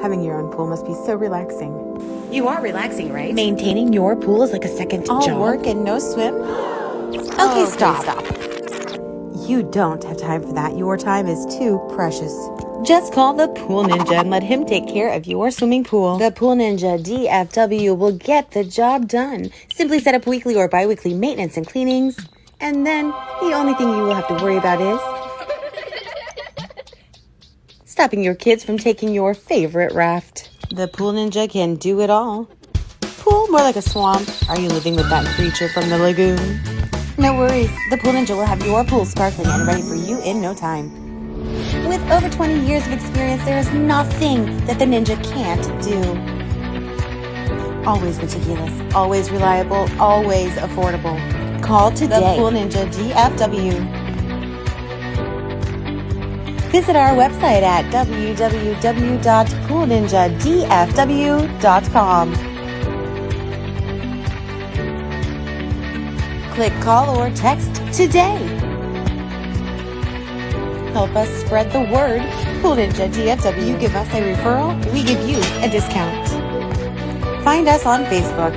Having your own pool must be so relaxing. You are relaxing, right? Maintaining your pool is like a second All job. work and no swim? Okay, stop. You don't have time for that. Your time is too precious. Just call the Pool Ninja and let him take care of your swimming pool. The Pool Ninja DFW will get the job done. Simply set up weekly or bi-weekly maintenance and cleanings. And then the only thing you will have to worry about is stopping your kids from taking your favorite raft. The Pool Ninja can do it all. Pool, more like a swamp. Are you living with that creature from the lagoon? No worries. The Pool Ninja will have your pool sparkling and ready for you in no time. With over 20 years of experience, there is nothing that the Ninja can't do. Always meticulous, always reliable, always affordable. Call today. The Pool Ninja DFW. Visit our website at www.poolninjadfw.com. Click, call, or text today. Help us spread the word. Pool Ninja DFW. You give us a referral, we give you a discount. Find us on Facebook.